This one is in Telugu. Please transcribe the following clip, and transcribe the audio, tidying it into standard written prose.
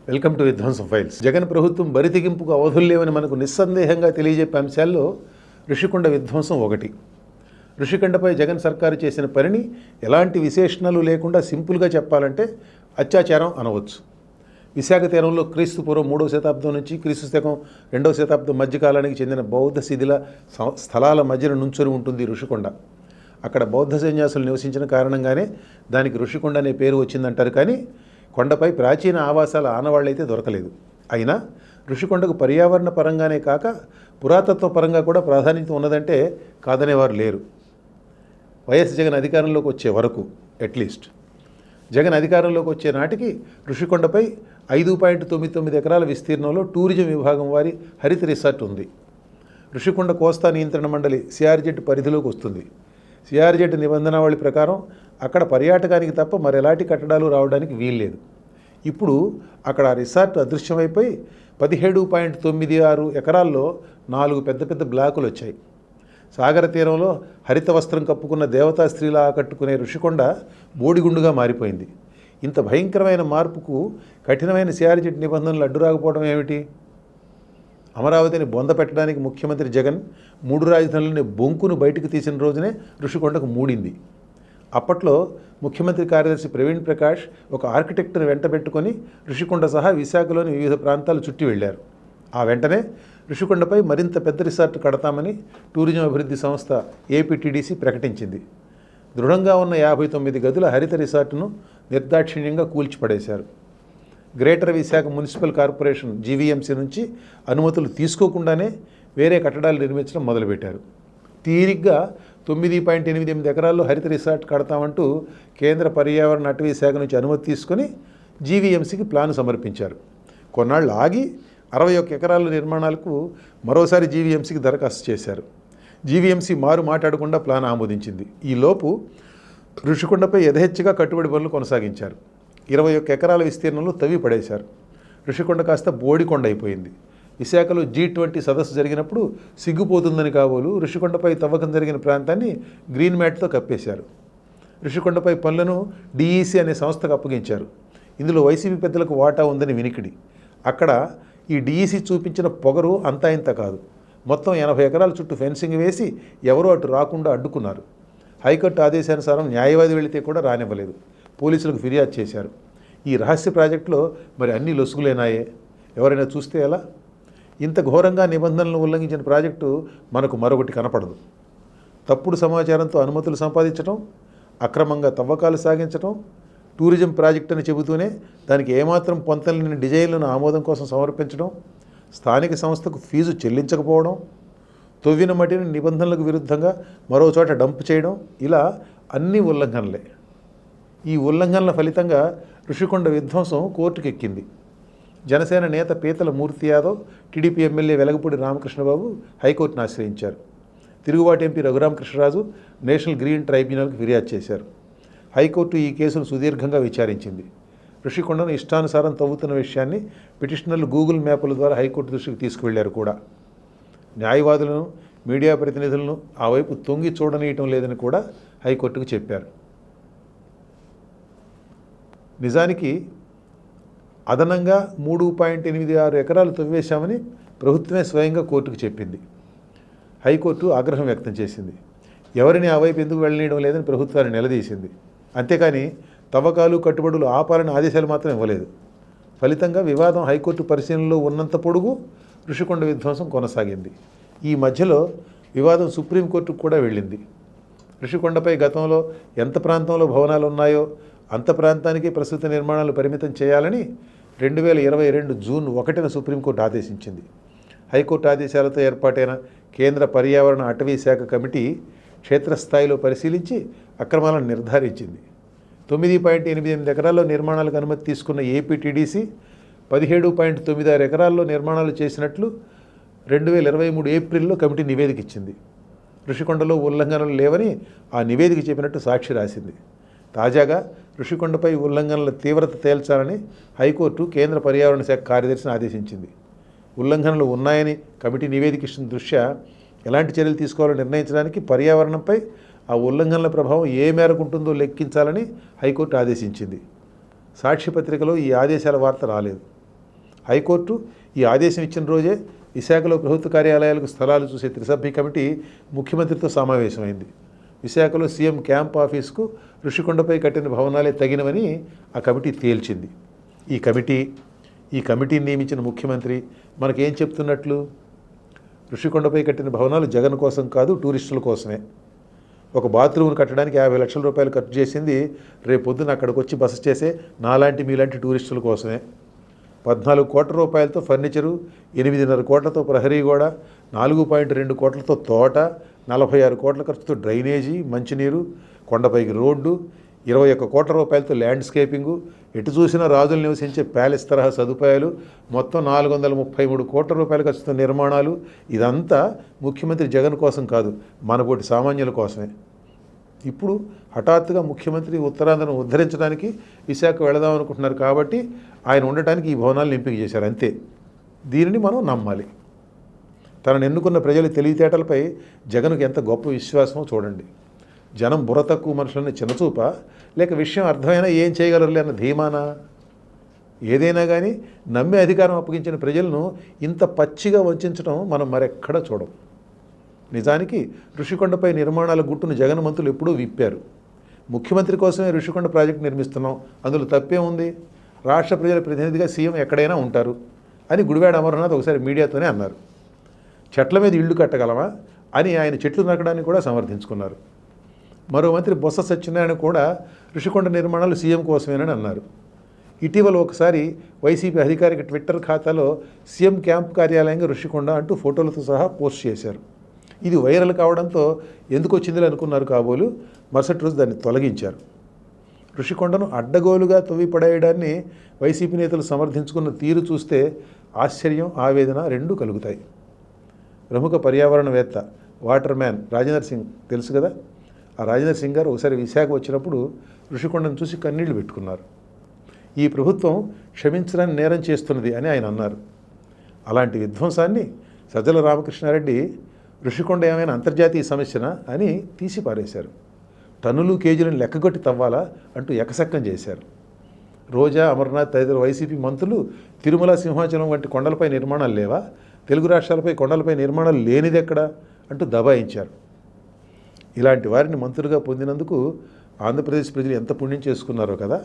వెల్కమ్ టు విధ్వంసం ఫైల్స్. జగన్ ప్రభుత్వం బరితెగింపుకు అవధుల్లేవని మనకు నిస్సందేహంగా తెలియజెప్పే అంశాల్లో ఋషికొండ విధ్వంసం ఒకటి. ఋషికొండపై జగన్ సర్కారు చేసిన పనిని ఎలాంటి విశేషణలు లేకుండా సింపుల్గా చెప్పాలంటే అత్యాచారం అనవచ్చు. విశాఖ తీరంలో క్రీస్తు పూర్వం 3వ శతాబ్దం నుంచి క్రీస్తు శకం 2వ శతాబ్దం మధ్యకాలానికి చెందిన బౌద్ధ శిథిల స్థలాల మధ్యన నుంచొని ఉంటుంది ఋషికొండ. అక్కడ బౌద్ధ సన్యాసులు నివసించిన కారణంగానే దానికి ఋషికొండ అనే పేరు వచ్చిందంటారు. కానీ కొండపై ప్రాచీన ఆవాసాల ఆనవాళ్ళైతే దొరకలేదు. అయినా ఋషికొండకు పర్యావరణ పరంగానే కాక పురాతత్వ పరంగా కూడా ప్రాధాన్యత ఉన్నదంటే కాదనేవారు లేరు. వైఎస్ జగన్ అధికారంలోకి వచ్చే వరకు అట్లీస్ట్. జగన్ అధికారంలోకి వచ్చే నాటికి ఋషికొండపై 5.99 ఎకరాల విస్తీర్ణంలో టూరిజం విభాగం వారి హరిత రిసార్ట్ ఉంది. ఋషికొండ కోస్తా నియంత్రణ మండలి సిఆర్జెడ్ పరిధిలోకి వస్తుంది. సిఆర్జెడ్ నిబంధనావళి ప్రకారం అక్కడ పర్యాటకానికి తప్ప మరెలాంటి కట్టడాలు రావడానికి వీల్లేదు. ఇప్పుడు అక్కడ రిసార్ట్ అదృశ్యమైపోయి 17.96 ఎకరాల్లో 4 పెద్ద పెద్ద బ్లాకులు వచ్చాయి. సాగర తీరంలో హరిత వస్త్రం కప్పుకున్న దేవతా స్త్రీలా ఆకట్టుకునే ఋషికొండ బోడిగుండుగా మారిపోయింది. ఇంత భయంకరమైన మార్పుకు కఠినమైన సిఆర్జెడ్ నిబంధనలు అడ్డురాకపోవడం ఏమిటి? అమరావతిని బొంద పెట్టడానికి ముఖ్యమంత్రి జగన్ 3 రాజధానులని బొంకును బయటకు తీసిన రోజునే ఋషికొండకు మూడింది. అప్పట్లో ముఖ్యమంత్రి కార్యదర్శి ప్రవీణ్ ప్రకాష్ ఒక ఆర్కిటెక్ట్ను వెంట పెట్టుకొని ఋషికొండ సహా విశాఖలోని వివిధ ప్రాంతాలు చుట్టి వెళ్ళారు. ఆ వెంటనే ఋషికొండపై మరింత పెద్ద రిసార్ట్ కడతామని టూరిజం అభివృద్ధి సంస్థ ఏపీటీడీసీ ప్రకటించింది. దృఢంగా ఉన్న 59 గదుల హరిత రిసార్టును నిర్దాక్షిణ్యంగా కూల్చిపడేశారు. Greater Visakha municipal corporation GVMC నుంచి అనుమతులు తీసుకోకుండానే వేరే కట్టడాలు నిర్మించడం మొదలుపెట్టారు. తీరిగ్గా 9.88 ఎకరాల్లో హరిత రిసార్ట్ కడతామంటూ కేంద్ర పర్యావరణ అటవీ శాఖ నుంచి అనుమతి తీసుకొని జీవీఎంసీకి ప్లాన్ సమర్పించారు. కొన్నాళ్ళు ఆగి 61 ఎకరాల నిర్మాణాలకు మరోసారి జీవీఎంసీకి దరఖాస్తు చేశారు. జీవీఎంసీ మారు మాట్లాడకుండా ప్లాన్ ఆమోదించింది. ఈలోపు ఋషికొండపై యథేచ్ఛగా కట్టుబడి పనులు కొనసాగించారు. 21 ఎకరాల విస్తీర్ణంలో తవ్వి పడేశారు. ఋషికొండ కాస్త బోడికొండ అయిపోయింది. విశాఖలో G20 సదస్సు జరిగినప్పుడు సిగ్గుపోతుందని కాబోలు ఋషికొండపై తవ్వకం జరిగిన ప్రాంతాన్ని గ్రీన్ మ్యాట్తో కప్పేశారు. ఋషికొండపై పనులను డిఈసి అనే సంస్థకు అప్పగించారు. ఇందులో వైసీపీ పెద్దలకు వాటా ఉందని వినికిడి. అక్కడ ఈ డిఈసి చూపించిన పొగరు అంతా ఇంత కాదు. మొత్తం 80 ఎకరాల చుట్టూ ఫెన్సింగ్ వేసి ఎవరూ అటు రాకుండా అడ్డుకున్నారు. హైకోర్టు ఆదేశానుసారం న్యాయవాది వెళితే కూడా రానివ్వలేదు. పోలీసులకు ఫిర్యాదు చేశారు. ఈ రహస్య ప్రాజెక్టులో మరి అన్ని లొసుగులేనాయే? ఎవరైనా చూస్తే ఎలా? ఇంత ఘోరంగా నిబంధనలను ఉల్లంఘించిన ప్రాజెక్టు మనకు మరొకటి కనపడదు. తప్పుడు సమాచారంతో అనుమతులు సంపాదించడం, అక్రమంగా తవ్వకాలు సాగించడం, టూరిజం ప్రాజెక్ట్ అని చెబుతూనే దానికి ఏమాత్రం పొంతలేని డిజైన్లను ఆమోదం కోసం సమర్పించడం, స్థానిక సంస్థకు ఫీజు చెల్లించకపోవడం, తవ్విన మట్టిని నిబంధనలకు విరుద్ధంగా మరో చోట డంప్ చేయడం, ఇలా అన్ని ఉల్లంఘనలే. ఈ ఉల్లంఘనల ఫలితంగా ఋషికొండ విధ్వంసం కోర్టుకెక్కింది. జనసేన నేత పీతల మూర్తి యాదవ్, టీడీపీ ఎమ్మెల్యే వెలగపూడి రామకృష్ణబాబు హైకోర్టును ఆశ్రయించారు. తిరుగుబాటు ఎంపీ రఘురామకృష్ణరాజు నేషనల్ గ్రీన్ ట్రైబ్యునల్కి ఫిర్యాదు చేశారు. హైకోర్టు ఈ కేసును సుదీర్ఘంగా విచారించింది. ఋషికొండను ఇష్టానుసారం తవ్వుతున్న విషయాన్ని పిటిషనర్లు గూగుల్ మ్యాపుల ద్వారా హైకోర్టు దృష్టికి తీసుకువెళ్లారు కూడా. న్యాయవాదులను, మీడియా ప్రతినిధులను ఆ వైపు తొంగి చూడనీయటం లేదని కూడా హైకోర్టుకు చెప్పారు. నిజానికి అదనంగా 3.86 ఎకరాలు తవ్వేశామని ప్రభుత్వమే స్వయంగా కోర్టుకు చెప్పింది. హైకోర్టు ఆగ్రహం వ్యక్తం చేసింది. ఎవరిని ఆ వైపు ఎందుకు వెళ్ళనీయడం లేదని ప్రభుత్వాన్ని నిలదీసింది. అంతేకాని తవ్వకాలు, కట్టుబడులు ఆపాలని ఆదేశాలు మాత్రం ఇవ్వలేదు. ఫలితంగా వివాదం హైకోర్టు పరిశీలనలో ఉన్నంత పొడుగు ఋషికొండ విధ్వంసం కొనసాగింది. ఈ మధ్యలో వివాదం సుప్రీంకోర్టుకు కూడా వెళ్ళింది. ఋషికొండపై గతంలో ఎంత ప్రాంతంలో భవనాలు ఉన్నాయో అంత ప్రాంతానికి ప్రస్తుత నిర్మాణాలు పరిమితం చేయాలని 2022 జూన్ 1న సుప్రీంకోర్టు ఆదేశించింది. హైకోర్టు ఆదేశాలతో ఏర్పాటైన కేంద్ర పర్యావరణ అటవీ శాఖ కమిటీ క్షేత్రస్థాయిలో పరిశీలించి అక్రమాలను నిర్ధారించింది. 9.88 ఎకరాల్లో నిర్మాణాలకు అనుమతి తీసుకున్న ఏపీటీడీసీ 17.96 ఎకరాల్లో నిర్మాణాలు చేసినట్లు 2023 ఏప్రిల్లో కమిటీ నివేదిక ఇచ్చింది. ఋషికొండలో ఉల్లంఘనలు లేవని ఆ నివేదిక చెప్పినట్టు సాక్షి రాసింది. తాజాగా ఋషికొండపై ఉల్లంఘనల తీవ్రత తేల్చాలని హైకోర్టు కేంద్ర పర్యావరణ శాఖ కార్యదర్శిని ఆదేశించింది. ఉల్లంఘనలు ఉన్నాయని కమిటీ నివేదిక ఇచ్చిన దృష్ట్యా ఎలాంటి చర్యలు తీసుకోవాలో నిర్ణయించడానికి పర్యావరణంపై ఆ ఉల్లంఘనల ప్రభావం ఏ మేరకు ఉంటుందో లెక్కించాలని హైకోర్టు ఆదేశించింది. సాక్షి పత్రికలో ఈ ఆదేశాల వార్త రాలేదు. హైకోర్టు ఈ ఆదేశం ఇచ్చిన రోజే విశాఖలో ప్రభుత్వ కార్యాలయాలకు స్థలాలు చూసే త్రిసభ్య కమిటీ ముఖ్యమంత్రితో సమావేశమైంది. విశాఖలో సీఎం క్యాంప్ ఆఫీస్కు ఋషికొండపై కట్టిన భవనాలే తగినవని ఆ కమిటీ తేల్చింది. ఈ కమిటీని నియమించిన ముఖ్యమంత్రి మనకేం చెప్తున్నట్లు? ఋషికొండపై కట్టిన భవనాలు జగన్ కోసం కాదు, టూరిస్టుల కోసమే. ఒక బాత్రూమ్ను కట్టడానికి 50 లక్షల రూపాయలు ఖర్చు చేసింది రేపొద్దున అక్కడికి వచ్చి బస చేసే నాలాంటి మీలాంటి టూరిస్టుల కోసమే. 14 కోట్ల రూపాయలతో ఫర్నిచరు, 8.5 కోట్లతో ప్రహరీ గోడ, 4.2 కోట్లతో తోట, 46 కోట్ల ఖర్చుతో డ్రైనేజీ, మంచినీరు, కొండపైకి రోడ్డు, 21 కోట్ల రూపాయలతో ల్యాండ్స్కేపింగు, ఎటు చూసినా రాజులు నివసించే ప్యాలెస్ తరహా సదుపాయాలు, మొత్తం 433 కోట్ల రూపాయల ఖర్చుతో నిర్మాణాలు. ఇదంతా ముఖ్యమంత్రి జగన్ కోసం కాదు, మనబోటి సామాన్యుల కోసమే. ఇప్పుడు హఠాత్తుగా ముఖ్యమంత్రి ఉత్తరాంధ్రను ఉద్ధరించడానికి విశాఖ వెళదాం అనుకుంటున్నారు కాబట్టి ఆయన ఉండటానికి ఈ భవనాలను ఎంపిక చేశారు, అంతే. దీనిని మనం నమ్మాలి. తనను ఎన్నుకున్న ప్రజల తెలివితేటలపై జగన్కు ఎంత గొప్ప విశ్వాసమో చూడండి. జనం బుర్ర తక్కువ మనుషులని చిన్నచూప, లేక విషయం అర్థమైనా ఏం చేయగలరులే అన్న ధీమానా? ఏదైనా కానీ నమ్మి అధికారం అప్పగించిన ప్రజలను ఇంత పచ్చిగా వంచడం మనం మరెక్కడా చూడం. నిజానికి ఋషికొండపై నిర్మాణాల గుట్టును జగన్ మంత్రులు ఎప్పుడూ విప్పారు. ముఖ్యమంత్రి కోసమే ఋషికొండ ప్రాజెక్టు నిర్మిస్తున్నాం, అందులో తప్పే ఉంది, రాష్ట్ర ప్రజల ప్రతినిధిగా సీఎం ఎక్కడైనా ఉంటారు అని గుడివాడ అమర్నాథ్ ఒకసారి మీడియాతోనే అన్నారు. చెట్ల మీద ఇళ్ళు కట్టగలమా అని ఆయన చెట్లు నరకడానికి కూడా సమర్థించుకున్నారు. మరో మంత్రి బొత్స సత్యనారాయణ కూడా ఋషికొండ నిర్మాణాలు సీఎం కోసమేనని అన్నారు. ఇటీవల ఒకసారి వైసీపీ అధికారిక ట్విట్టర్ ఖాతాలో సీఎం క్యాంప్ కార్యాలయంగా ఋషికొండ అంటూ ఫోటోలతో సహా పోస్ట్ చేశారు. ఇది వైరల్ కావడంతో ఎందుకు వచ్చిందని అనుకున్నారు కాబోలు, మరుసటి రోజు దాన్ని తొలగించారు. ఋషికొండను అడ్డగోలుగా తవ్వి పడేయడాన్ని వైసీపీ నేతలు సమర్థించుకున్న తీరు చూస్తే ఆశ్చర్యం, ఆవేదన రెండూ కలుగుతాయి. ప్రముఖ పర్యావరణవేత్త వాటర్ మ్యాన్ రాజేందర్ సింగ్ తెలుసు కదా, ఆ రాజేందర్ సింగ్ గారు ఒకసారి విశాఖ వచ్చినప్పుడు ఋషికొండను చూసి కన్నీళ్లు పెట్టుకున్నారు. ఈ ప్రభుత్వం క్షమించడానికి నేరం చేస్తున్నది అని ఆయన అన్నారు. అలాంటి విధ్వంసాన్ని సజ్జల రామకృష్ణారెడ్డి ఋషికొండ ఏమైనా అంతర్జాతీయ సమస్యనా అని తీసి పారేశారు. టన్నులు కేజీలను లెక్కగొట్టి తవ్వాలా అంటూ ఎకసక్కం చేశారు. రోజా, అమర్నాథ్ తదితర వైసీపీ మంత్రులు తిరుమల, సింహాచలం వంటి కొండలపై నిర్మాణాలు లేవా, తెలుగు రాష్ట్రాలపై కొండలపై నిర్మాణాలు లేనిదెక్కడా అంటూ దబాయించారు. ఇలాంటి వారిని మంత్రులుగా పొందినందుకు ఆంధ్రప్రదేశ్ ప్రజలు ఎంత పుణ్యం చేసుకున్నారో కదా.